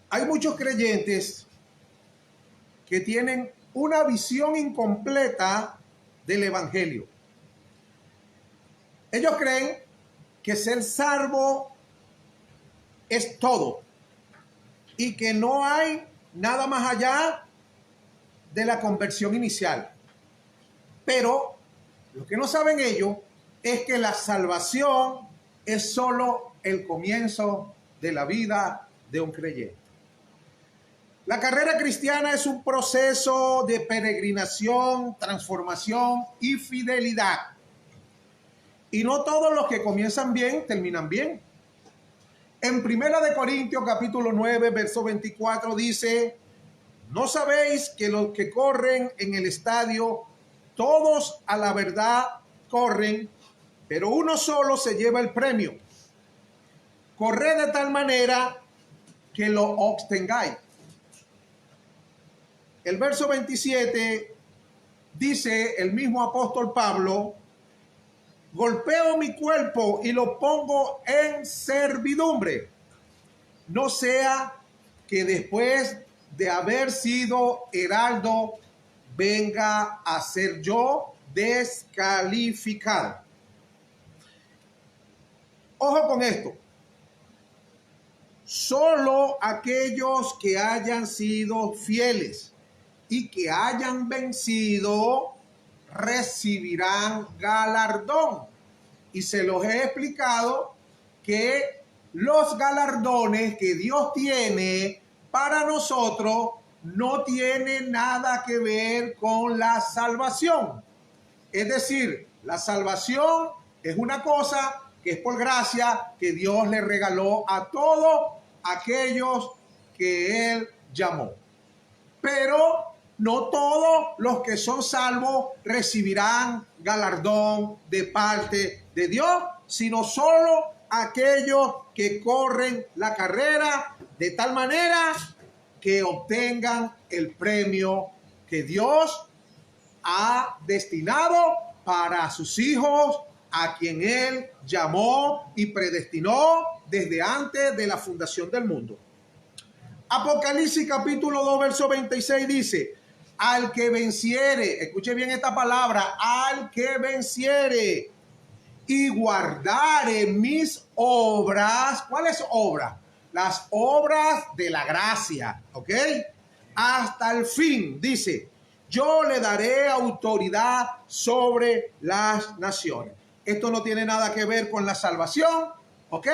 Hay muchos creyentes que tienen una visión incompleta del Evangelio. Ellos creen que ser salvo es todo y que no hay nada más allá de la conversión inicial. Pero lo que no saben ellos es que la salvación es solo el comienzo de la vida de un creyente. La carrera cristiana es un proceso de peregrinación, transformación y fidelidad. Y no todos los que comienzan bien terminan bien. En 1 Corintios capítulo 9, verso 24 dice: ¿no sabéis que los que corren en el estadio, todos a la verdad corren, pero uno solo se lleva el premio? Corred de tal manera que lo obtengáis. El verso 27 dice el mismo apóstol Pablo: golpeo mi cuerpo y lo pongo en servidumbre, no sea que después de haber sido heraldo venga a ser yo descalificado. Ojo con esto. Solo aquellos que hayan sido fieles y que hayan vencido recibirán galardón. Y se los he explicado que los galardones que Dios tiene para nosotros no tienen nada que ver con la salvación. Es decir, la salvación es una cosa que es por gracia que Dios le regaló a todos aquellos que Él llamó. Pero no todos los que son salvos recibirán galardón de parte de Dios, sino solo aquellos que corren la carrera de tal manera que obtengan el premio que Dios ha destinado para sus hijos, a quien Él llamó y predestinó desde antes de la fundación del mundo. Apocalipsis capítulo 2, verso 26 dice: al que venciere, escuche bien esta palabra, al que venciere y guardare mis obras. ¿Cuáles obras? Las obras de la gracia, ¿ok? Hasta el fin, dice, yo le daré autoridad sobre las naciones. Esto no tiene nada que ver con la salvación, ¿ok?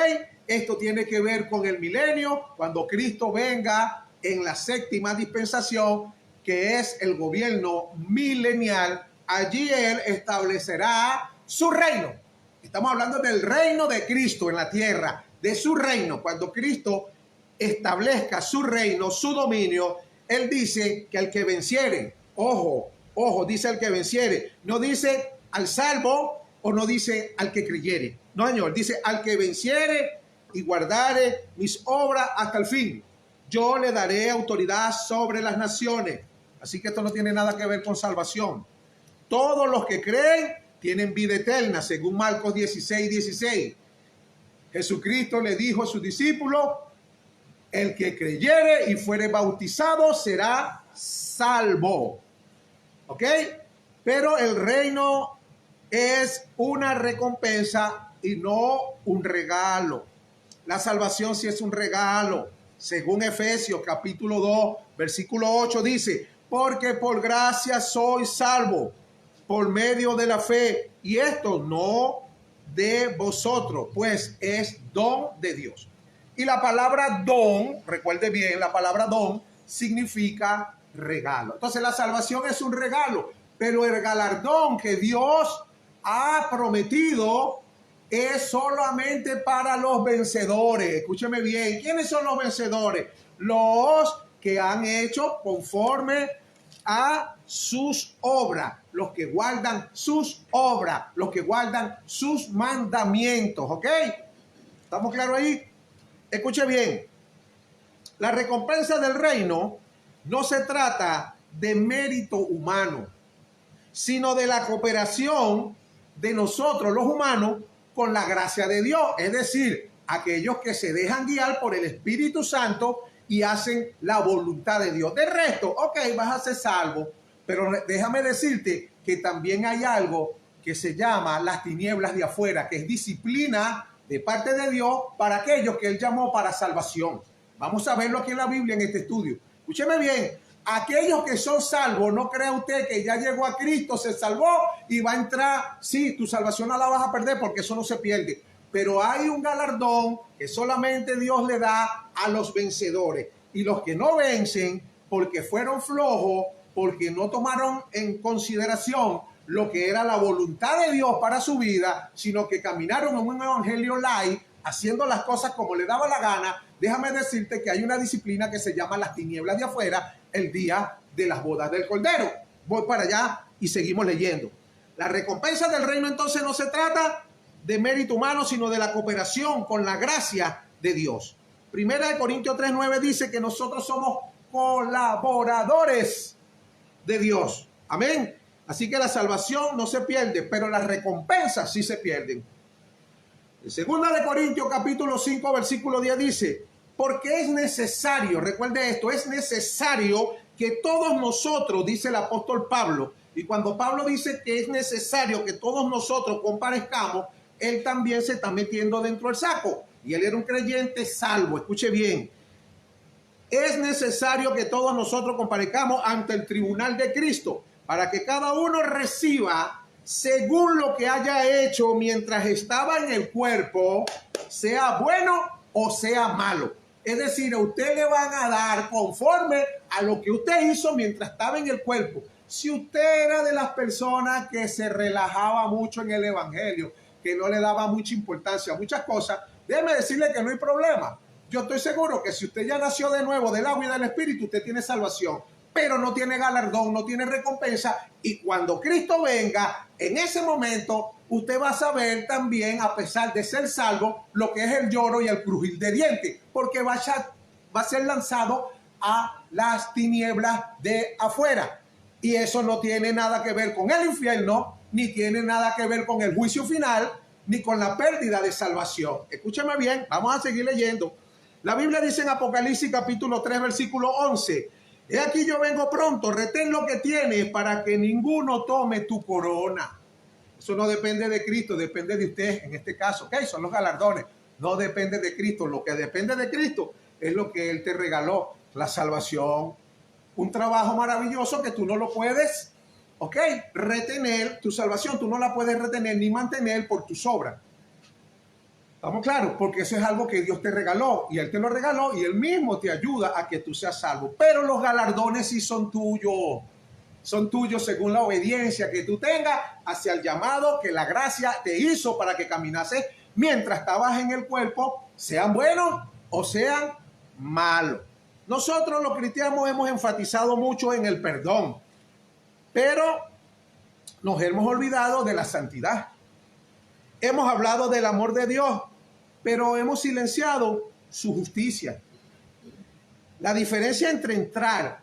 Esto tiene que ver con el milenio, cuando Cristo venga en la séptima dispensación, que es el gobierno milenial. Allí Él establecerá su reino. Estamos hablando del reino de Cristo en la tierra, de su reino. Cuando Cristo establezca su reino, su dominio, Él dice que al que venciere, ojo, dice al que venciere, no dice al salvo o no dice al que creyere. No, Señor, dice al que venciere y guardare mis obras hasta el fin, yo le daré autoridad sobre las naciones. Así que esto no tiene nada que ver con salvación. Todos los que creen tienen vida eterna, según Marcos 16, 16. Jesucristo le dijo a sus discípulos: el que creyere y fuere bautizado será salvo. ¿Ok? Pero el reino es una recompensa y no un regalo. La salvación sí es un regalo. Según Efesios capítulo 2, versículo 8 dice: porque por gracia soy salvo, por medio de la fe, y esto no de vosotros, pues es don de Dios. Y la palabra don, recuerde bien, la palabra don significa regalo. Entonces la salvación es un regalo, pero el galardón que Dios ha prometido es solamente para los vencedores. Escúcheme bien, ¿quiénes son los vencedores? Los que han hecho conforme a sus obras, los que guardan sus obras, los que guardan sus mandamientos, ¿ok? ¿Estamos claros ahí? Escuche bien, la recompensa del reino no se trata de mérito humano, sino de la cooperación de nosotros los humanos con la gracia de Dios, es decir, aquellos que se dejan guiar por el Espíritu Santo y hacen la voluntad de Dios. De resto, ok, vas a ser salvo, pero déjame decirte que también hay algo que se llama las tinieblas de afuera, que es disciplina de parte de Dios para aquellos que Él llamó para salvación. Vamos a verlo aquí en la Biblia en este estudio. Escúcheme bien, aquellos que son salvos, no crea usted que ya llegó a Cristo, se salvó y va a entrar. Sí, tu salvación no la vas a perder porque eso no se pierde. Pero hay un galardón que solamente Dios le da a los vencedores. Y los que no vencen porque fueron flojos, porque no tomaron en consideración lo que era la voluntad de Dios para su vida, sino que caminaron en un evangelio light, haciendo las cosas como le daba la gana. Déjame decirte que hay una disciplina que se llama las tinieblas de afuera, el día de las bodas del Cordero. Voy para allá y seguimos leyendo. La recompensa del reino entonces no se trata de mérito humano, sino de la cooperación con la gracia de Dios. Primera de Corintios 3:9 dice que nosotros somos colaboradores de Dios. Amén. Así que la salvación no se pierde, pero las recompensas sí se pierden. En segunda de Corintios capítulo 5 versículo 10 dice, porque es necesario, recuerde esto, es necesario que todos nosotros, dice el apóstol Pablo, y cuando Pablo dice que es necesario que todos nosotros comparezcamos, él también se está metiendo dentro del saco. Y él era un creyente salvo, escuche bien. Es necesario que todos nosotros comparezcamos ante el tribunal de Cristo, para que cada uno reciba según lo que haya hecho mientras estaba en el cuerpo, sea bueno o sea malo. Es decir, a usted le van a dar conforme a lo que usted hizo mientras estaba en el cuerpo. Si usted era de las personas que se relajaba mucho en el evangelio, que no le daba mucha importancia a muchas cosas, déjeme decirle que no hay problema. Yo estoy seguro que si usted ya nació de nuevo del agua y del espíritu, usted tiene salvación, pero no tiene galardón, no tiene recompensa. Y cuando Cristo venga, en ese momento, usted va a saber también, a pesar de ser salvo, lo que es el lloro y el crujir de dientes, porque va a ser lanzado a las tinieblas de afuera. Y eso no tiene nada que ver con el infierno, ni tiene nada que ver con el juicio final, ni con la pérdida de salvación. Escúcheme bien, vamos a seguir leyendo. La Biblia dice en Apocalipsis capítulo 3, versículo 11, he aquí yo vengo pronto, retén lo que tienes para que ninguno tome tu corona. Eso no depende de Cristo, depende de usted en este caso. ¿Ok? Son los galardones. No depende de Cristo. Lo que depende de Cristo es lo que Él te regaló, la salvación. Un trabajo maravilloso que tú no lo puedes, ¿ok? Retener, tu salvación tú no la puedes retener ni mantener por tus obras. ¿Estamos claros? Porque eso es algo que Dios te regaló y Él te lo regaló y Él mismo te ayuda a que tú seas salvo. Pero los galardones sí son tuyos. Son tuyos según la obediencia que tú tengas hacia el llamado que la gracia te hizo para que caminases mientras estabas en el cuerpo, sean buenos o sean malos. Nosotros los cristianos hemos enfatizado mucho en el perdón, pero nos hemos olvidado de la santidad. Hemos hablado del amor de Dios, pero hemos silenciado su justicia. La diferencia entre entrar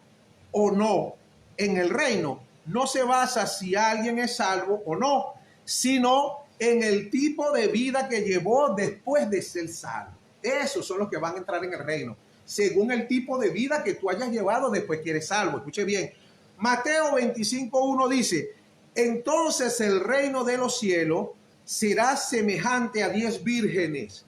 o no en el reino no se basa si alguien es salvo o no, sino en el tipo de vida que llevó después de ser salvo. Esos son los que van a entrar en el reino, según el tipo de vida que tú hayas llevado después que eres salvo. Escuche bien, Mateo 25:1 dice, entonces el reino de los cielos será semejante a 10 vírgenes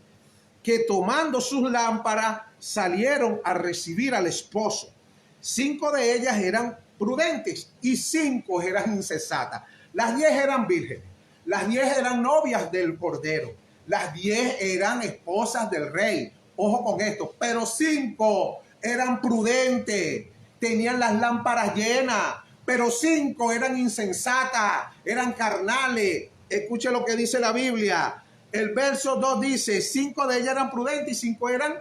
que tomando sus lámparas salieron a recibir al esposo. 5 de ellas eran prudentes y 5 eran insensatas. Las 10 eran vírgenes, las 10 eran novias del Cordero, las 10 eran esposas del rey. Ojo con esto, pero 5 eran prudentes, tenían las lámparas llenas, pero 5 eran insensatas, eran carnales. Escuche lo que dice la Biblia. El verso 2 dice, 5 de ellas eran prudentes y 5 eran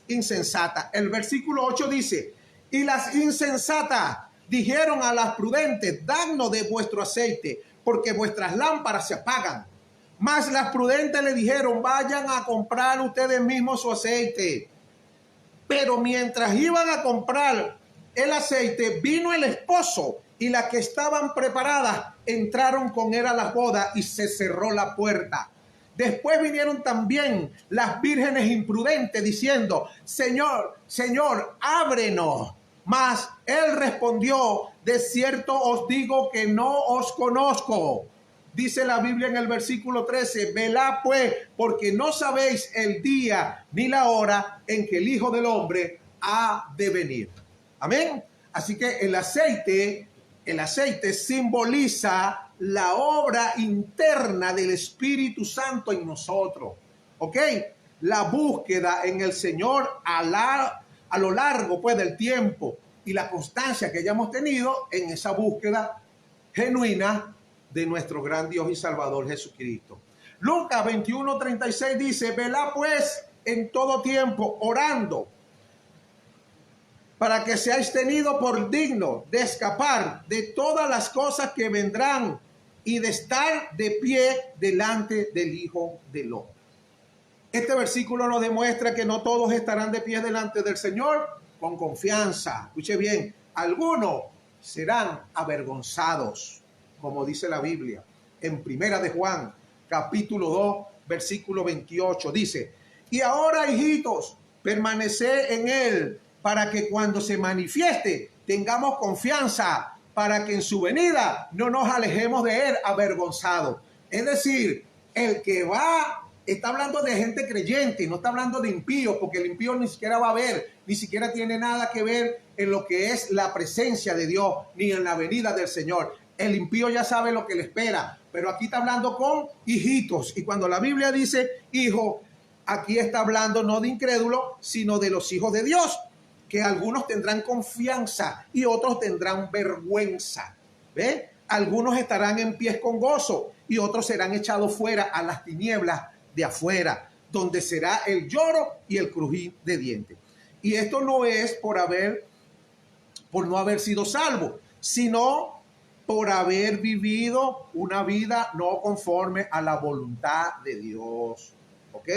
insensatas. El versículo 8 dice, y las insensatas dijeron a las prudentes, dadnos de vuestro aceite, porque vuestras lámparas se apagan. Mas las prudentes le dijeron, vayan a comprar ustedes mismos su aceite. Pero mientras iban a comprar el aceite, vino el esposo y las que estaban preparadas entraron con él a la boda y se cerró la puerta. Después vinieron también las vírgenes imprudentes diciendo, Señor, Señor, ábrenos. Mas él respondió, de cierto os digo que no os conozco. Dice la Biblia en el versículo 13, velad pues, porque no sabéis el día ni la hora en que el Hijo del Hombre ha de venir. Amén. Así que el aceite simboliza la obra interna del Espíritu Santo en nosotros. ¿Ok? La búsqueda en el Señor a lo largo pues del tiempo y la constancia que hayamos tenido en esa búsqueda genuina de nuestro gran Dios y Salvador Jesucristo. Lucas 21:36 dice, velad pues en todo tiempo, orando, para que seáis tenidos por digno de escapar de todas las cosas que vendrán y de estar de pie delante del Hijo del Hombre. Este versículo nos demuestra que no todos estarán de pie delante del Señor con confianza. Escuche bien, algunos serán avergonzados, como dice la Biblia. En Primera de Juan, capítulo 2, versículo 28, dice, y ahora, hijitos, permaneced en él, para que cuando se manifieste tengamos confianza, para que en su venida no nos alejemos de él avergonzados. Es decir, el que va, está hablando de gente creyente, no está hablando de impíos, porque el impío ni siquiera va a ver, ni siquiera tiene nada que ver en lo que es la presencia de Dios, ni en la venida del Señor. El impío ya sabe lo que le espera, pero aquí está hablando con hijitos. Y cuando la Biblia dice hijo, aquí está hablando no de incrédulo, sino de los hijos de Dios, que algunos tendrán confianza y otros tendrán vergüenza. ¿Ve? Algunos estarán en pies con gozo y otros serán echados fuera a las tinieblas de afuera, donde será el lloro y el crujir de dientes. Y esto no es por no haber sido salvo, sino por haber vivido una vida no conforme a la voluntad de Dios. ¿Ok?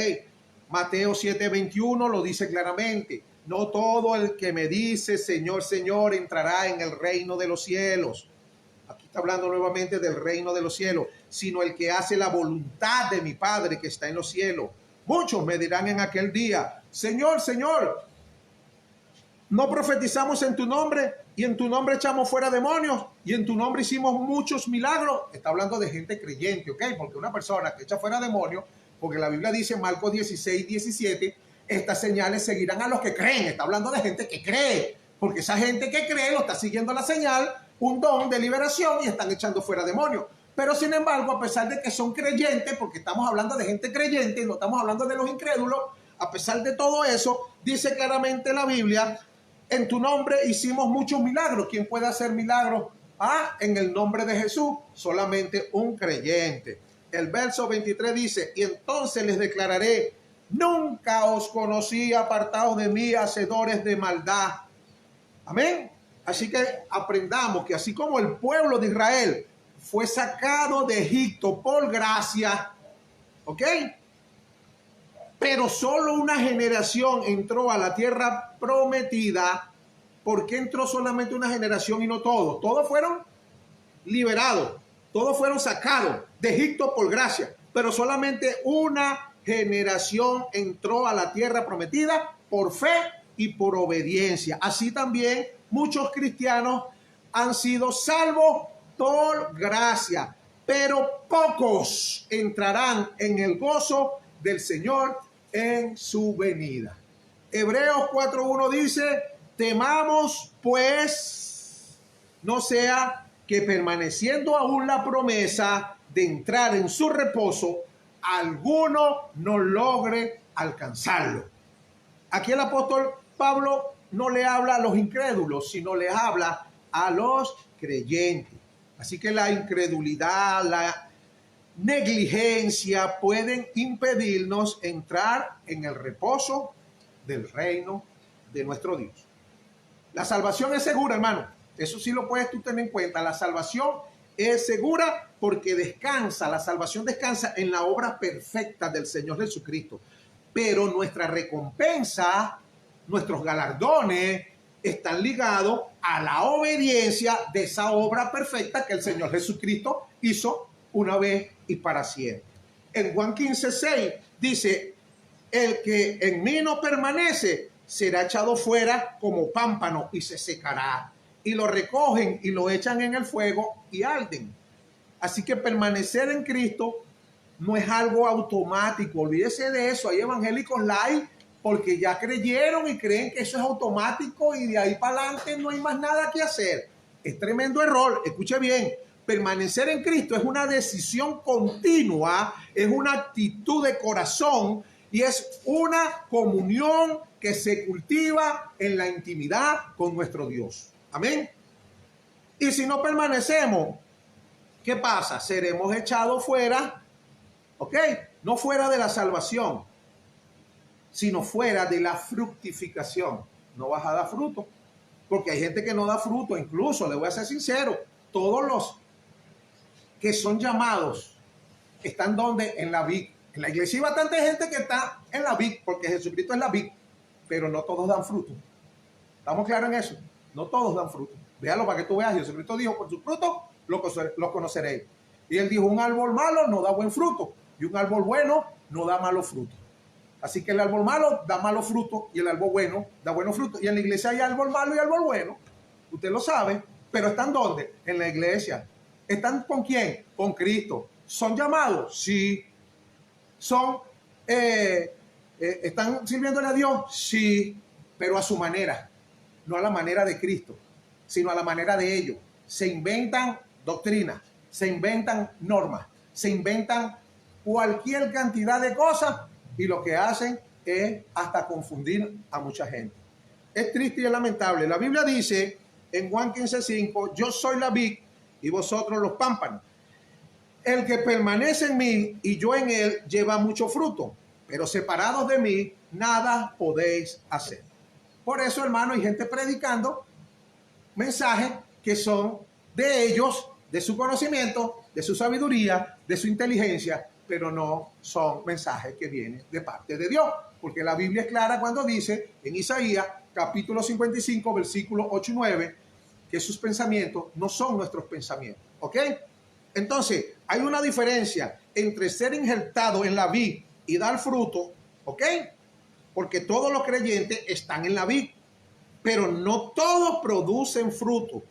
Mateo 7:21 lo dice claramente. No todo el que me dice Señor, Señor entrará en el reino de los cielos. Aquí está hablando nuevamente del reino de los cielos, sino el que hace la voluntad de mi Padre que está en los cielos. Muchos me dirán en aquel día, Señor, Señor, ¿no profetizamos en tu nombre y en tu nombre echamos fuera demonios y en tu nombre hicimos muchos milagros? Está hablando de gente creyente, ¿ok? Porque una persona que echa fuera demonios, porque la Biblia dice en Marcos 16:17, estas señales seguirán a los que creen. Está hablando de gente que cree, porque esa gente que cree lo está siguiendo la señal, un don de liberación, y están echando fuera demonios. Pero sin embargo, a pesar de que son creyentes, porque estamos hablando de gente creyente, no estamos hablando de los incrédulos, a pesar de todo eso, dice claramente la Biblia, en tu nombre hicimos muchos milagros. ¿Quién puede hacer milagros? En el nombre de Jesús, solamente un creyente. El verso 23 dice, y entonces les declararé, nunca os conocí, apartados de mí, hacedores de maldad. Amén. Así que aprendamos que así como el pueblo de Israel fue sacado de Egipto por gracia, ¿ok? Pero solo una generación entró a la tierra prometida. ¿Por qué entró solamente una generación y no todos? Todos fueron liberados, todos fueron sacados de Egipto por gracia, pero solamente una generación entró a la tierra prometida por fe y por obediencia. Así también muchos cristianos han sido salvos por gracia, pero pocos entrarán en el gozo del Señor en su venida. Hebreos 4:1 dice, temamos pues, no sea que permaneciendo aún la promesa de entrar en su reposo, alguno no logre alcanzarlo. Aquí el apóstol Pablo no le habla a los incrédulos, sino le habla a los creyentes. Así que la incredulidad, la negligencia pueden impedirnos entrar en el reposo del reino de nuestro Dios. La salvación es segura, hermano. Eso sí lo puedes tú tener en cuenta. La salvación es segura porque descansa, la salvación descansa en la obra perfecta del Señor Jesucristo. Pero nuestra recompensa, nuestros galardones están ligados a la obediencia de esa obra perfecta que el Señor Jesucristo hizo una vez y para siempre. En Juan 15:6 dice, el que en mí no permanece será echado fuera como pámpano y se secará. Y lo recogen y lo echan en el fuego y arden. Así que permanecer en Cristo no es algo automático. Olvídese de eso. Hay evangélicos light porque ya creyeron y creen que eso es automático y de ahí para adelante no hay más nada que hacer. Es tremendo error. Escuche bien. Permanecer en Cristo es una decisión continua, es una actitud de corazón y es una comunión que se cultiva en la intimidad con nuestro Dios. Amén. Y si no permanecemos, ¿qué pasa? Seremos echados fuera, ¿ok? No fuera de la salvación, sino fuera de la fructificación. No vas a dar fruto, porque hay gente que no da fruto. Incluso, le voy a ser sincero, todos los que son llamados están donde en la vid. En la iglesia hay bastante gente que está en la vid, porque Jesucristo es la vid, pero no todos dan fruto. ¿Estamos claros en eso? No todos dan fruto. Véalo para que tú veas. Jesucristo dijo, por sus frutos los conoceréis. Y él dijo, un árbol malo no da buen fruto, y un árbol bueno no da malos frutos. Así que el árbol malo da malos frutos y el árbol bueno da buenos frutos. Y en la iglesia hay árbol malo y árbol bueno. Usted lo sabe, pero ¿están dónde? En la iglesia. ¿Están con quién? Con Cristo. ¿Son llamados? Sí. ¿Están sirviéndole a Dios? Sí, pero a su manera. No a la manera de Cristo, sino a la manera de ellos. Se inventan doctrinas, se inventan normas, se inventan cualquier cantidad de cosas y lo que hacen es hasta confundir a mucha gente. Es triste y es lamentable. La Biblia dice en Juan 15:5, yo soy la vid y vosotros los pámpanos. El que permanece en mí y yo en él lleva mucho fruto, pero separados de mí nada podéis hacer. Por eso, hermano, hay gente predicando mensajes que son de ellos, de su conocimiento, de su sabiduría, de su inteligencia, pero no son mensajes que vienen de parte de Dios. Porque la Biblia es clara cuando dice en Isaías capítulo 55, versículos 8 y 9, que sus pensamientos no son nuestros pensamientos. ¿Ok? Entonces, hay una diferencia entre ser injertado en la vid y dar fruto, ¿ok? Porque todos los creyentes están en la vid, pero no todos producen fruto.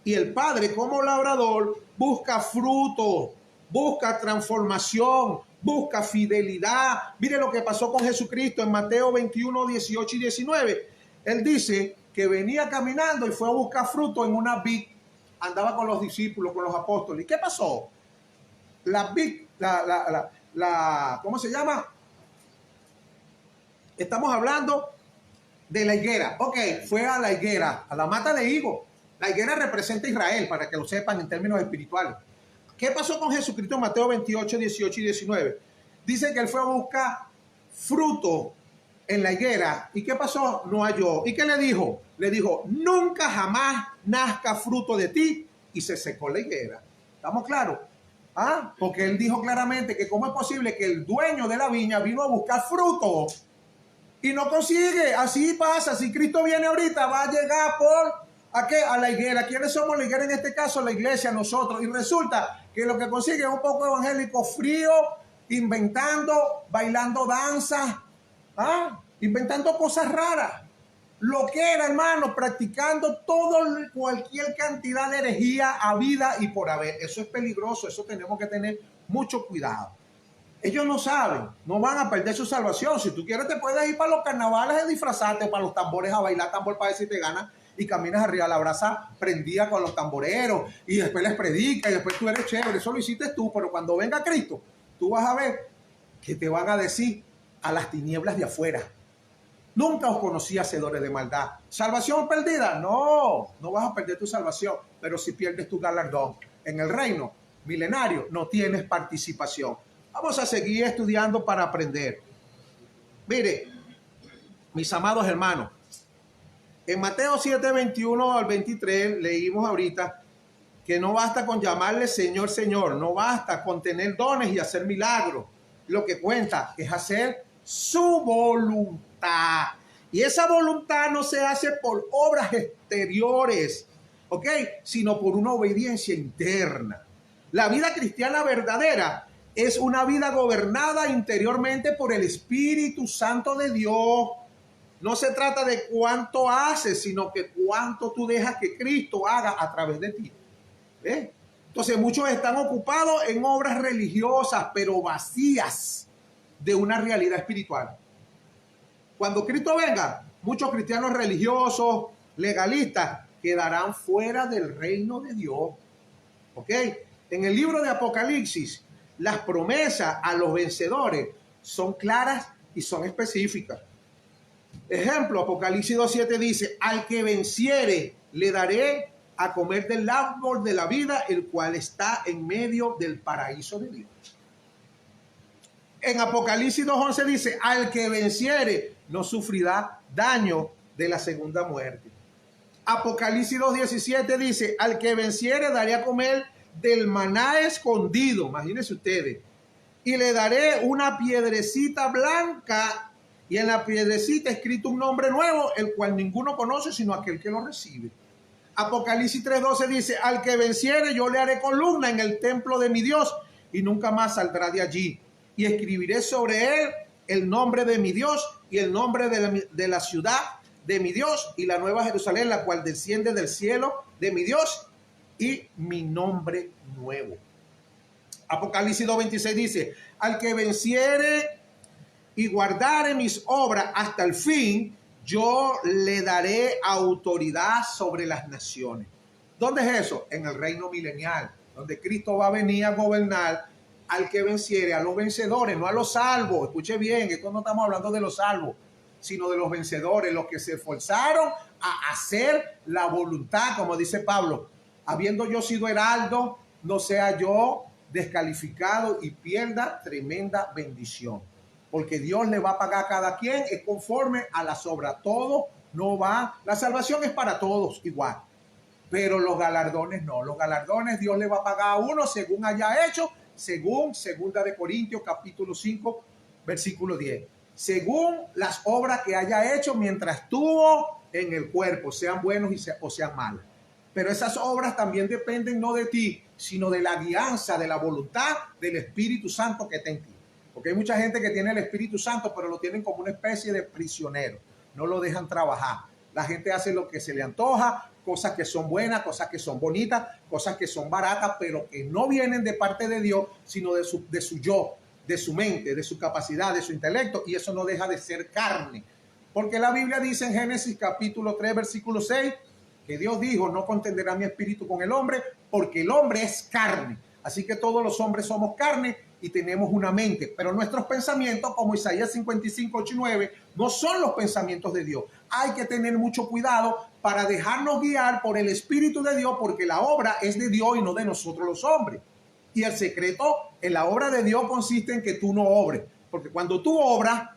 Y el Padre, como labrador, busca fruto, busca transformación, busca fidelidad. Mire lo que pasó con Jesucristo en Mateo 21, 18 y 19. Él dice que venía caminando y fue a buscar fruto en una vid. Andaba con los discípulos, con los apóstoles. ¿Y qué pasó? La vid, ¿cómo se llama? Estamos hablando de la higuera. Ok, fue a la higuera, a la mata de higo. La higuera representa a Israel, para que lo sepan en términos espirituales. ¿Qué pasó con Jesucristo en Mateo 28, 18 y 19? Dice que él fue a buscar fruto en la higuera. ¿Y qué pasó? No halló. ¿Y qué le dijo? Le dijo, nunca jamás nazca fruto de ti. Y se secó la higuera. ¿Estamos claros? ¿Ah? Porque él dijo claramente que cómo es posible que el dueño de la viña vino a buscar fruto y no consigue. Así pasa. Si Cristo viene ahorita, va a llegar ¿a qué? A la higuera. ¿Quiénes somos la higuera en este caso? La iglesia, nosotros. Y resulta que lo que consigue es un poco evangélico frío, inventando, bailando danza, inventando cosas raras. Lo que era, hermano, practicando cualquier cantidad de herejía a vida y por haber. Eso es peligroso, eso tenemos que tener mucho cuidado. Ellos no saben, no van a perder su salvación. Si tú quieres te puedes ir para los carnavales a disfrazarte, para los tambores a bailar tambor para ver si te ganas y caminas arriba a la brasa prendida con los tamboreros y después les predica y después tú eres chévere. Eso lo hiciste tú, pero cuando venga Cristo, tú vas a ver que te van a decir a las tinieblas de afuera. Nunca os conocí hacedores de maldad. ¿Salvación perdida? No, no vas a perder tu salvación, pero si pierdes tu galardón en el reino milenario, no tienes participación. Vamos a seguir estudiando para aprender. Mire, mis amados hermanos, en Mateo 7, 21 al 23 leímos ahorita que no basta con llamarle Señor, Señor, no basta con tener dones y hacer milagros. Lo que cuenta es hacer su voluntad. Y esa voluntad no se hace por obras exteriores, ¿ok? Sino por una obediencia interna. La vida cristiana verdadera es una vida gobernada interiormente por el Espíritu Santo de Dios. No se trata de cuánto haces, sino que cuánto tú dejas que Cristo haga a través de ti. ¿Ves? Entonces muchos están ocupados en obras religiosas, pero vacías de una realidad espiritual. Cuando Cristo venga, muchos cristianos religiosos, legalistas, quedarán fuera del reino de Dios. ¿Ok? En el libro de Apocalipsis, las promesas a los vencedores son claras y son específicas. Ejemplo, Apocalipsis 2:7 dice, al que venciere le daré a comer del árbol de la vida, el cual está en medio del paraíso de Dios. En Apocalipsis 2:11 dice, al que venciere no sufrirá daño de la segunda muerte. Apocalipsis 2:17 dice, al que venciere daré a comer del maná escondido, imagínense ustedes, y le daré una piedrecita blanca, y en la piedrecita escrito un nombre nuevo, el cual ninguno conoce sino aquel que lo recibe. Apocalipsis 3:12 dice, al que venciere yo le haré columna en el templo de mi Dios, y nunca más saldrá de allí. Y escribiré sobre él el nombre de mi Dios y el nombre de la ciudad de mi Dios y la nueva Jerusalén, la cual desciende del cielo de mi Dios, y mi nombre nuevo. Apocalipsis 2:26 dice, al que venciere y guardare mis obras hasta el fin, yo le daré autoridad sobre las naciones. ¿Dónde es eso? En el reino milenial, donde Cristo va a venir a gobernar al que venciere, a los vencedores, no a los salvos. Escuche bien, esto no estamos hablando de los salvos, sino de los vencedores, los que se esforzaron a hacer la voluntad, como dice Pablo, habiendo yo sido heraldo, no sea yo descalificado y pierda tremenda bendición. Porque Dios le va a pagar a cada quien, es conforme a las obras. Todo no va, la salvación es para todos igual, pero los galardones no. Los galardones Dios le va a pagar a uno según haya hecho, según 2 Corintios capítulo 5, versículo 10. Según las obras que haya hecho mientras estuvo en el cuerpo, sean buenos o sean malos. Pero esas obras también dependen no de ti, sino de la guianza, de la voluntad del Espíritu Santo que está en ti. Porque hay mucha gente que tiene el Espíritu Santo, pero lo tienen como una especie de prisionero. No lo dejan trabajar. La gente hace lo que se le antoja, cosas que son buenas, cosas que son bonitas, cosas que son baratas, pero que no vienen de parte de Dios, sino de su yo, de su mente, de su capacidad, de su intelecto. Y eso no deja de ser carne. Porque la Biblia dice en Génesis capítulo 3, versículo 6, que Dios dijo, no contenderá mi espíritu con el hombre, porque el hombre es carne. Así que todos los hombres somos carne y tenemos una mente, pero nuestros pensamientos, como Isaías 55, 8 y 9, no son los pensamientos de Dios. Hay que tener mucho cuidado para dejarnos guiar por el Espíritu de Dios, porque la obra es de Dios y no de nosotros los hombres. Y el secreto en la obra de Dios consiste en que tú no obres, porque cuando tú obras,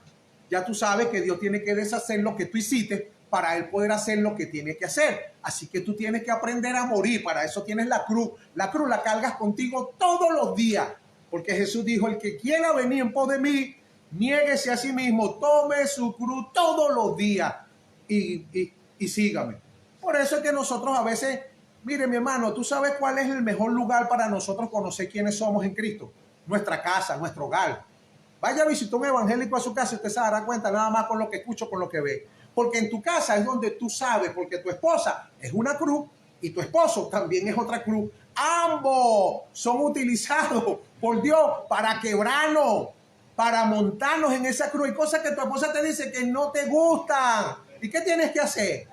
ya tú sabes que Dios tiene que deshacer lo que tú hiciste para Él poder hacer lo que tiene que hacer. Así que tú tienes que aprender a morir. Para eso tienes la cruz. La cruz la cargas contigo todos los días. Porque Jesús dijo, el que quiera venir en pos de mí, niéguese a sí mismo, tome su cruz todos los días y sígame. Por eso es que nosotros a veces, mire mi hermano, tú sabes cuál es el mejor lugar para nosotros conocer quiénes somos en Cristo. Nuestra casa, nuestro hogar. Vaya a visitar un evangélico a su casa y usted se dará cuenta nada más con lo que escucha, con lo que ve. Porque en tu casa es donde tú sabes, porque tu esposa es una cruz y tu esposo también es otra cruz. Ambos son utilizados por Dios para quebrarnos, para montarnos en esa cruz. Hay cosas que tu esposa te dice que no te gustan. ¿Y qué tienes que hacer?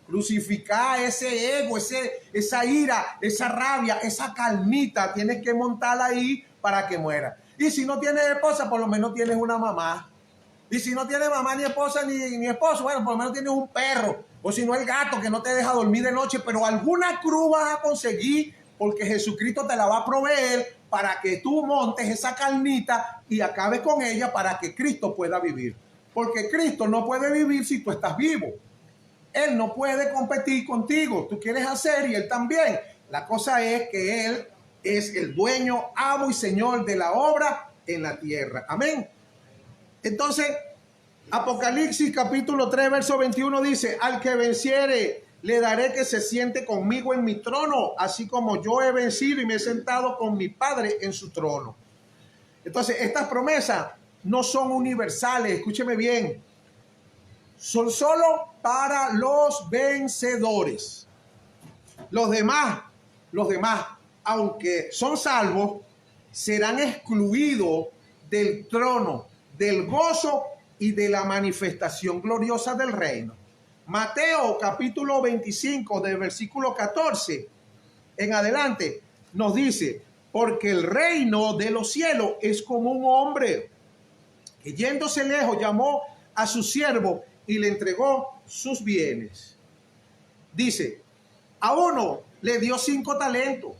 Crucificar ese ego, esa ira, esa rabia, esa calmita. Tienes que montarla ahí para que muera. Y si no tienes esposa, por lo menos tienes una mamá. Y si no tienes mamá, ni esposa, ni esposo, bueno, por lo menos tienes un perro. O si no, el gato que no te deja dormir de noche. Pero alguna cruz vas a conseguir porque Jesucristo te la va a proveer para que tú montes esa carnita y acabes con ella para que Cristo pueda vivir. Porque Cristo no puede vivir si tú estás vivo. Él no puede competir contigo. Tú quieres hacer y Él también. La cosa es que Él es el dueño, amo y señor de la obra en la tierra. Amén. Entonces, Apocalipsis capítulo 3, verso 21 dice, al que venciere, le daré que se siente conmigo en mi trono, así como yo he vencido y me he sentado con mi Padre en su trono. Entonces, estas promesas no son universales, escúcheme bien, son solo para los vencedores. Los demás, aunque son salvos, serán excluidos del trono, del gozo y de la manifestación gloriosa del reino. Mateo capítulo 25, del versículo 14 en adelante, nos dice: porque el reino de los cielos es como un hombre que yéndose lejos llamó a su siervo y le entregó sus bienes. Dice, a uno le dio 5 talentos,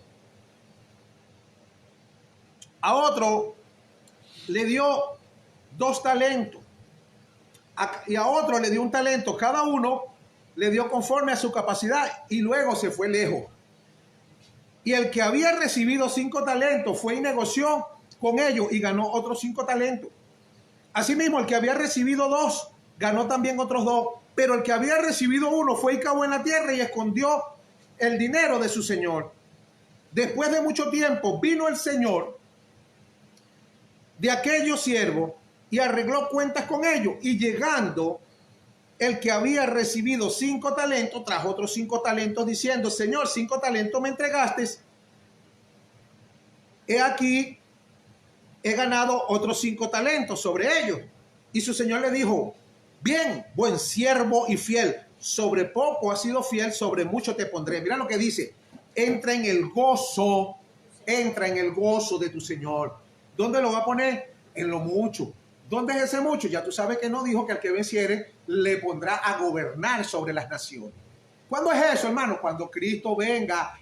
a otro le dio 2 talentos, y a otro le dio 1 talento. Cada uno le dio conforme a su capacidad y luego se fue lejos. Y el que había recibido 5 talentos fue y negoció con ellos y ganó otros 5 talentos. Asimismo, el que había recibido 2 ganó también otros 2. Pero el que había recibido 1 fue y cavó en la tierra y escondió el dinero de su señor. Después de mucho tiempo vino el señor de aquellos siervos y arregló cuentas con ellos. Y llegando el que había recibido 5 talentos, trajo otros 5 talentos diciendo: Señor, 5 talentos me entregaste. He aquí, he ganado otros 5 talentos sobre ellos. Y su señor le dijo: bien, buen siervo y fiel. Sobre poco has sido fiel, sobre mucho te pondré. Mira lo que dice: entra en el gozo de tu señor. ¿Dónde lo va a poner? En lo mucho. ¿Dónde es ese mucho? Ya tú sabes que no dijo que al que venciere le pondrá a gobernar sobre las naciones. ¿Cuándo es eso, hermano? Cuando Cristo venga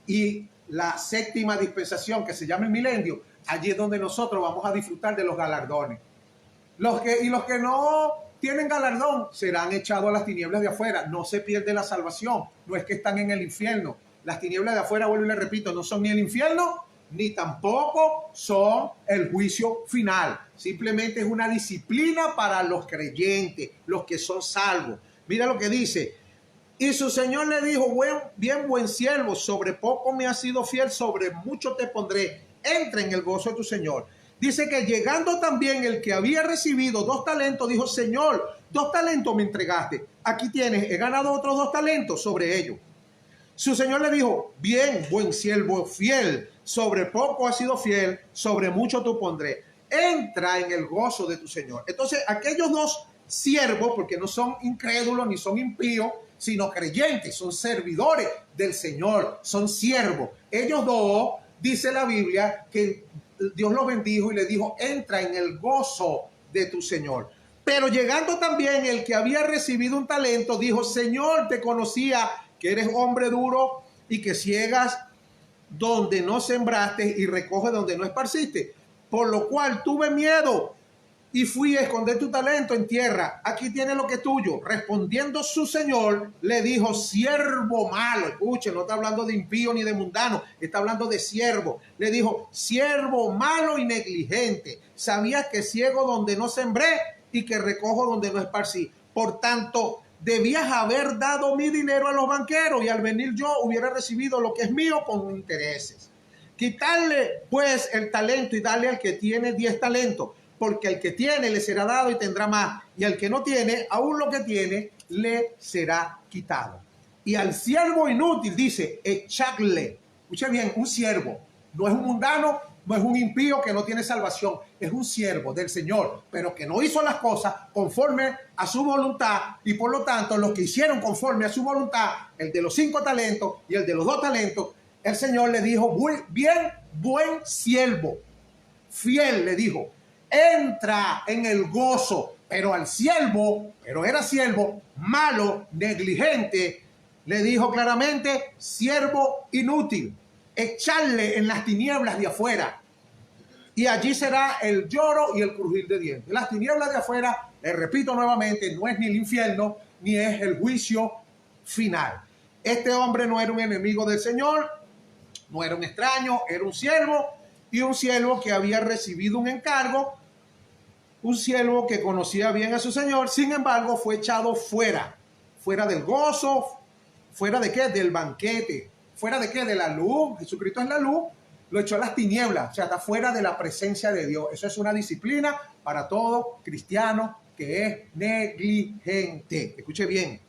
y la séptima dispensación, que se llama el milenio, allí es donde nosotros vamos a disfrutar de los galardones. Los que no tienen galardón serán echados a las tinieblas de afuera. No se pierde la salvación. No es que están en el infierno. Las tinieblas de afuera, vuelvo y le repito, no son ni el infierno, ni tampoco son el juicio final. Simplemente es una disciplina para los creyentes, los que son salvos. Mira lo que dice: y su señor le dijo: bien buen siervo, sobre poco me has sido fiel, sobre mucho te pondré. Entra en el gozo de tu señor. Dice que llegando también el que había recibido 2 talentos, dijo: Señor, 2 talentos me entregaste. Aquí tienes, he ganado otros 2 talentos sobre ellos. Su señor le dijo: bien, buen siervo fiel, sobre poco has sido fiel, sobre mucho te pondré. Entra en el gozo de tu señor. Entonces, aquellos 2 siervos, porque no son incrédulos ni son impíos, sino creyentes, son servidores del Señor, son siervos. Ellos 2, dice la Biblia, que Dios los bendijo y le dijo: entra en el gozo de tu Señor. Pero llegando también el que había recibido 1 talento, dijo: Señor, te conocía que eres hombre duro y que ciegas donde no sembraste y recoges donde no esparciste. Por lo cual tuve miedo y fui a esconder tu talento en tierra. Aquí tiene lo que es tuyo. Respondiendo su señor, le dijo: siervo malo. Escuchen, no está hablando de impío ni de mundano, está hablando de siervo. Le dijo: siervo malo y negligente. Sabías que ciego donde no sembré y que recojo donde no esparcí. Por tanto, debías haber dado mi dinero a los banqueros y al venir yo hubiera recibido lo que es mío con intereses. Quitarle pues el talento y darle al que tiene 10 talentos, porque al que tiene le será dado y tendrá más, y al que no tiene, aún lo que tiene le será quitado. Y al siervo inútil dice: echadle. Escuche bien, un siervo no es un mundano, no es un impío que no tiene salvación, es un siervo del Señor, pero que no hizo las cosas conforme a su voluntad, y por lo tanto los que hicieron conforme a su voluntad, el de los 5 talentos y el de los 2 talentos, el Señor le dijo: bien, buen siervo, fiel, le dijo, entra en el gozo. Pero al siervo, pero era siervo malo, negligente, le dijo claramente: siervo inútil, echarle en las tinieblas de afuera, y allí será el lloro y el crujir de dientes. Las tinieblas de afuera, les repito nuevamente, no es ni el infierno ni es el juicio final. Este hombre no era un enemigo del Señor, no era un extraño, era un siervo, y un siervo que había recibido un encargo, un siervo que conocía bien a su señor. Sin embargo, fue echado fuera del gozo, fuera de qué, del banquete, fuera de qué, de la luz. Jesucristo es la luz, lo echó a las tinieblas, o sea, está fuera de la presencia de Dios. Eso es una disciplina para todo cristiano que es negligente. Escuche bien.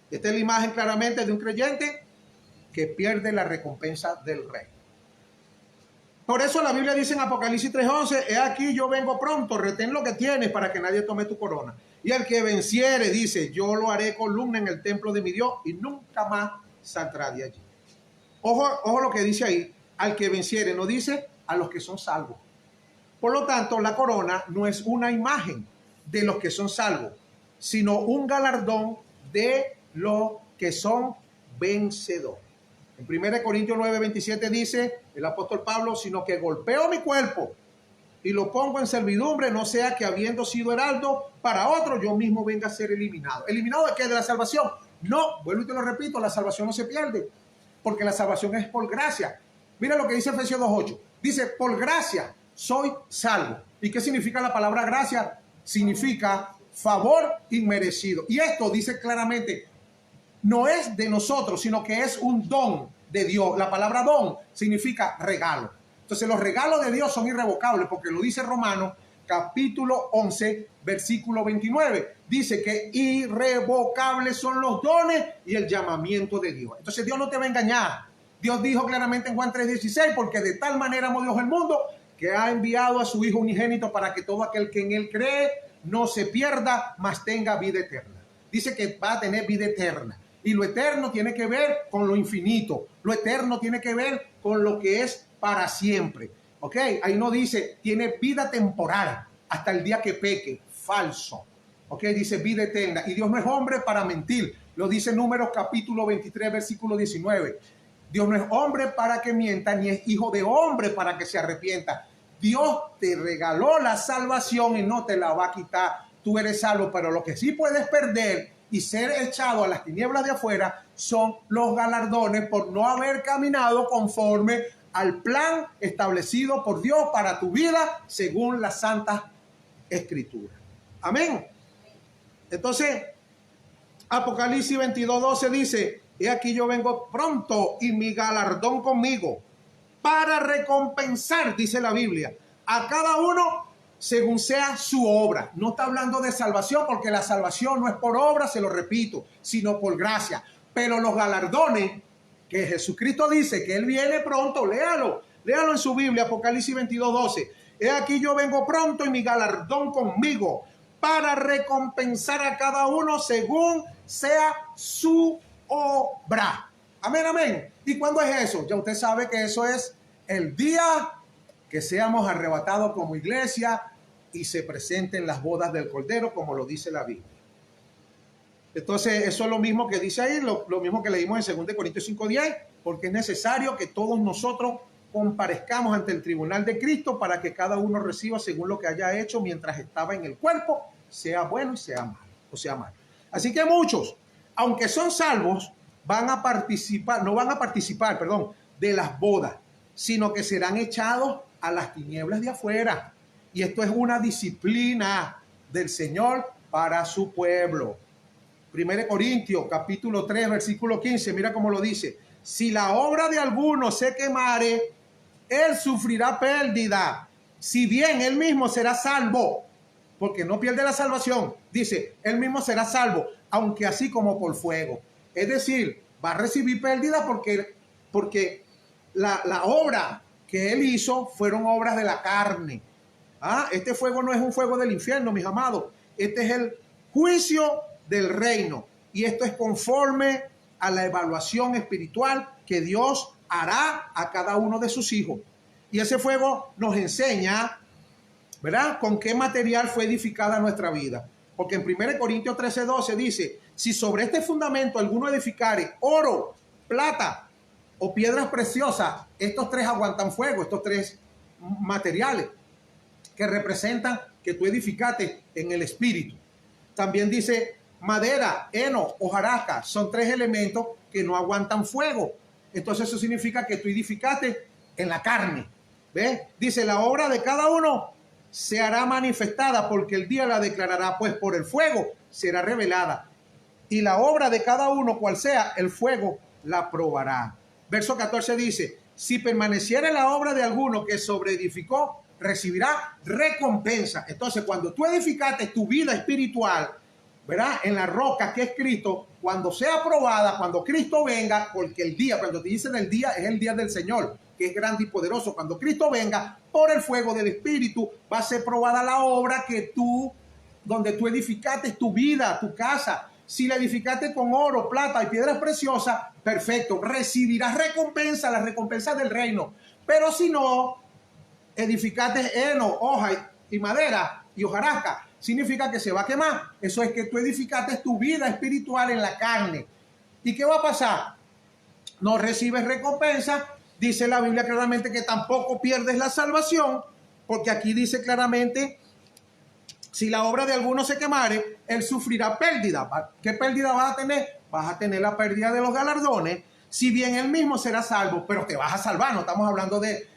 Esta es la imagen claramente de un creyente que pierde la recompensa del rey. Por eso la Biblia dice en Apocalipsis 3:11, he aquí yo vengo pronto, retén lo que tienes para que nadie tome tu corona. Y al que venciere, dice, yo lo haré columna en el templo de mi Dios y nunca más saldrá de allí. Ojo lo que dice ahí, al que venciere, no dice a los que son salvos. Por lo tanto, la corona no es una imagen de los que son salvos, sino un galardón de los que son vencedores. En 1 Corintios 9:27 dice el apóstol Pablo, sino que golpeo mi cuerpo y lo pongo en servidumbre, no sea que habiendo sido heraldo para otro, yo mismo venga a ser eliminado. ¿Eliminado de qué? ¿De la salvación? No, vuelvo y te lo repito, la salvación no se pierde, porque la salvación es por gracia. Mira lo que dice Efesios 2:8. Dice, por gracia soy salvo. ¿Y qué significa la palabra gracia? Significa favor inmerecido. Y esto dice claramente, no es de nosotros, sino que es un don de Dios. La palabra don significa regalo. Entonces los regalos de Dios son irrevocables, porque lo dice Romanos capítulo 11, versículo 29. Dice que irrevocables son los dones y el llamamiento de Dios. Entonces Dios no te va a engañar. Dios dijo claramente en Juan 3:16, porque de tal manera amó Dios el mundo, que ha enviado a su Hijo unigénito para que todo aquel que en él cree no se pierda, mas tenga vida eterna. Dice que va a tener vida eterna. Y lo eterno tiene que ver con lo infinito. Lo eterno tiene que ver con lo que es para siempre. ¿Ok? Ahí no dice, tiene vida temporal hasta el día que peque. Falso. ¿Ok? Dice vida eterna. Y Dios no es hombre para mentir. Lo dice Números capítulo 23, versículo 19. Dios no es hombre para que mienta, ni es hijo de hombre para que se arrepienta. Dios te regaló la salvación y no te la va a quitar. Tú eres salvo, pero lo que sí puedes perder y ser echado a las tinieblas de afuera son los galardones por no haber caminado conforme al plan establecido por Dios para tu vida según la Santa Escritura. Amén. Entonces, Apocalipsis 22:12 dice, he aquí yo vengo pronto y mi galardón conmigo para recompensar, dice la Biblia, a cada uno según sea su obra. No está hablando de salvación, porque la salvación no es por obra, se lo repito, sino por gracia. Pero los galardones que Jesucristo dice que Él viene pronto, léalo en su Biblia, Apocalipsis 22:12. He aquí yo vengo pronto y mi galardón conmigo para recompensar a cada uno según sea su obra. Amén, amén. ¿Y cuándo es eso? Ya usted sabe que eso es el día que seamos arrebatados como iglesia y se presenten las bodas del Cordero, como lo dice la Biblia. Entonces, eso es lo mismo que dice ahí, lo mismo que leímos en 2 Corintios 5:10, porque es necesario que todos nosotros comparezcamos ante el tribunal de Cristo para que cada uno reciba según lo que haya hecho mientras estaba en el cuerpo, sea bueno y sea malo. Así que muchos, aunque son salvos, no van a participar de las bodas, sino que serán echados a las tinieblas de afuera. Y esto es una disciplina del Señor para su pueblo. 1 Corintios capítulo 3, versículo 15, mira cómo lo dice. Si la obra de alguno se quemare, él sufrirá pérdida, si bien él mismo será salvo, porque no pierde la salvación. Dice, él mismo será salvo, aunque así como por fuego. Es decir, va a recibir pérdida porque la obra que él hizo fueron obras de la carne. Este fuego no es un fuego del infierno, mis amados. Este es el juicio del reino. Y esto es conforme a la evaluación espiritual que Dios hará a cada uno de sus hijos. Y ese fuego nos enseña, ¿verdad?, con qué material fue edificada nuestra vida. Porque en 1 Corintios 13:12 dice, si sobre este fundamento alguno edificare oro, plata o piedras preciosas, estos tres aguantan fuego, estos tres materiales que representan que tú edificaste en el espíritu. También dice madera, heno, hojarasca, son tres elementos que no aguantan fuego. Entonces eso significa que tú edificaste en la carne. ¿Ves? Dice, la obra de cada uno se hará manifestada porque el día la declarará, pues por el fuego será revelada. Y la obra de cada uno, cual sea, el fuego la probará. Verso 14 dice, si permaneciera la obra de alguno que sobreedificó, recibirá recompensa. Entonces, cuando tú edificaste tu vida espiritual, ¿verdad?, en la roca que es Cristo, cuando sea aprobada, cuando Cristo venga, porque el día, cuando te dicen el día, es el día del Señor, que es grande y poderoso. Cuando Cristo venga, por el fuego del Espíritu, va a ser probada la obra que tú, donde tú edificaste tu vida, tu casa. Si la edificaste con oro, plata y piedras preciosas, perfecto, recibirás recompensa, la recompensa del reino. Pero si no, edificaste heno, hoja y madera y hojarasca, significa que se va a quemar. Eso es que tú edificaste tu vida espiritual en la carne. ¿Y qué va a pasar? No recibes recompensa. Dice la Biblia claramente que tampoco pierdes la salvación, porque aquí dice claramente, si la obra de alguno se quemare, él sufrirá pérdida. ¿Qué pérdida vas a tener? Vas a tener la pérdida de los galardones, si bien él mismo será salvo, pero te vas a salvar. No estamos hablando de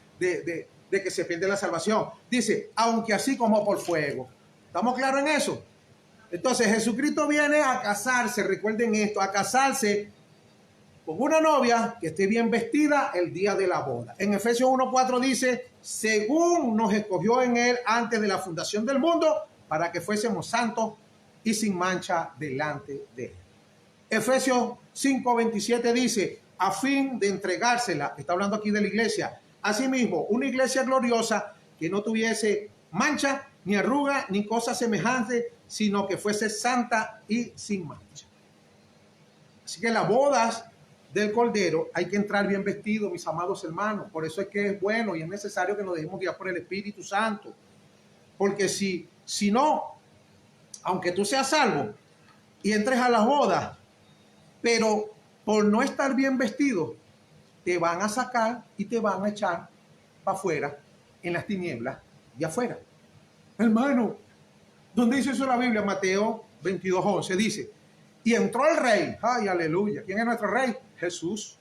que se pierde la salvación. Dice, aunque así como por fuego. ¿Estamos claros en eso? Entonces Jesucristo viene a casarse, recuerden esto, a casarse con una novia que esté bien vestida el día de la boda. En Efesios 1:4 dice, según nos escogió en él antes de la fundación del mundo, para que fuésemos santos y sin mancha delante de él. Efesios 5:27 dice, a fin de entregársela, está hablando aquí de la iglesia, asimismo, una iglesia gloriosa que no tuviese mancha, ni arruga, ni cosa semejante, sino que fuese santa y sin mancha. Así que las bodas del Cordero hay que entrar bien vestido, mis amados hermanos. Por eso es que es bueno y es necesario que nos dejemos guiar por el Espíritu Santo. Porque si no, aunque tú seas salvo y entres a las bodas, pero por no estar bien vestido, te van a sacar y te van a echar para afuera, en las tinieblas de afuera. Hermano, ¿dónde dice eso la Biblia? Mateo 22:11 dice, y entró el rey, ay, aleluya, ¿quién es nuestro rey? Jesús,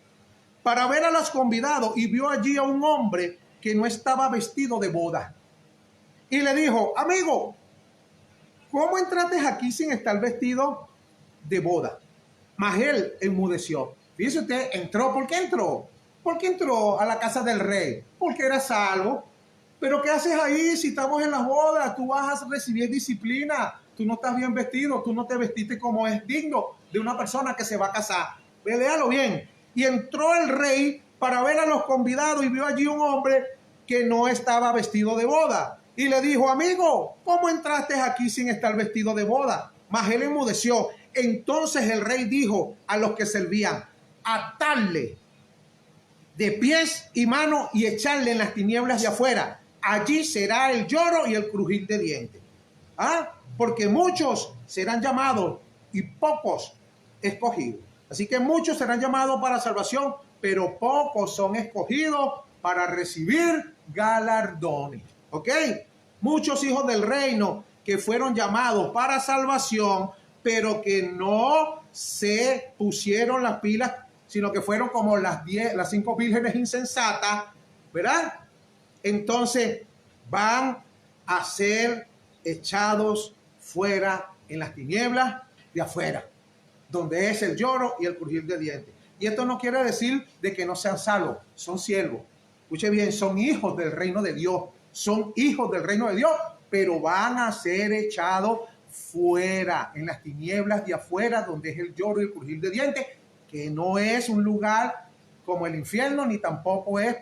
para ver a los convidados, y vio allí a un hombre que no estaba vestido de boda. Y le dijo, amigo, ¿cómo entraste aquí sin estar vestido de boda? Mas él enmudeció. Fíjese usted, entró. ¿Por qué entró? ¿Por qué entró a la casa del rey? Porque era salvo. Pero ¿qué haces ahí si estamos en las bodas? Tú vas a recibir disciplina. Tú no estás bien vestido. Tú no te vestiste como es digno de una persona que se va a casar. Léalo bien. Y entró el rey para ver a los convidados y vio allí un hombre que no estaba vestido de boda. Y le dijo, amigo, ¿cómo entraste aquí sin estar vestido de boda? Mas él enmudeció. Entonces el rey dijo a los que servían, atarle de pies y manos y echarle en las tinieblas de afuera. Allí será el lloro y el crujir de dientes. Porque muchos serán llamados y pocos escogidos. Así que muchos serán llamados para salvación, pero pocos son escogidos para recibir galardones. ¿Ok? Muchos hijos del reino que fueron llamados para salvación, pero que no se pusieron las pilas, sino que fueron como las 5 vírgenes insensatas, ¿verdad? Entonces van a ser echados fuera en las tinieblas de afuera, donde es el lloro y el crujir de dientes. Y esto no quiere decir de que no sean salvos, son siervos. Escuche bien, son hijos del reino de Dios, son hijos del reino de Dios, pero van a ser echados fuera, en las tinieblas de afuera, donde es el lloro y el crujir de dientes, que no es un lugar como el infierno, ni tampoco es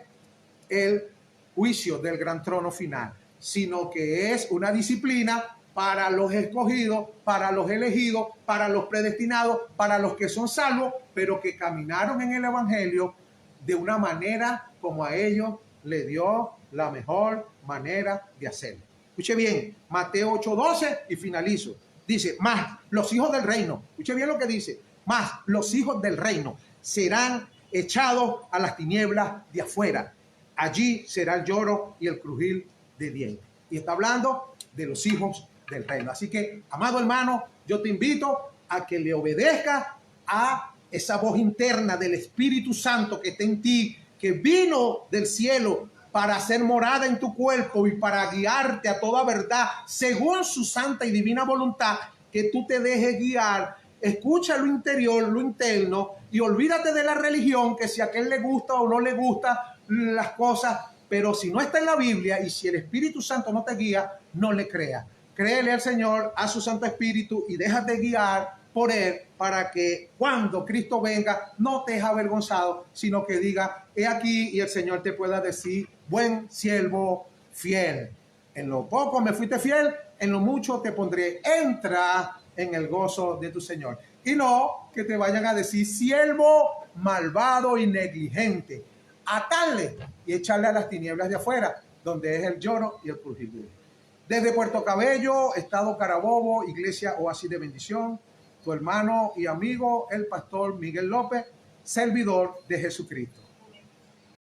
el juicio del gran trono final, sino que es una disciplina para los escogidos, para los elegidos, para los predestinados, para los que son salvos, pero que caminaron en el evangelio de una manera como a ellos le dio la mejor manera de hacerlo. Escuche bien, Mateo 8:12 y finalizo. Dice, más los hijos del reino, escuche bien lo que dice, más los hijos del reino serán echados a las tinieblas de afuera. Allí será el lloro y el crujir de dientes. Y está hablando de los hijos del reino. Así que, amado hermano, yo te invito a que le obedezcas a esa voz interna del Espíritu Santo que está en ti, que vino del cielo para hacer morada en tu cuerpo y para guiarte a toda verdad, según su santa y divina voluntad, que tú te dejes guiar. Escucha lo interior, lo interno, y olvídate de la religión, que si a aquel le gusta o no le gusta, las cosas, pero si no está en la Biblia y si el Espíritu Santo no te guía, no le creas. Créele al Señor, a su Santo Espíritu y déjate guiar por Él para que cuando Cristo venga no te deje avergonzado, sino que diga, he aquí, y el Señor te pueda decir, buen siervo fiel. En lo poco me fuiste fiel, en lo mucho te pondré. Entra en el gozo de tu Señor. Y no que te vayan a decir, siervo malvado y negligente, atarle y echarle a las tinieblas de afuera, donde es el lloro y el crujir. Desde Puerto Cabello, Estado Carabobo, Iglesia Oasis de Bendición, tu hermano y amigo, el pastor Miguel López, servidor de Jesucristo.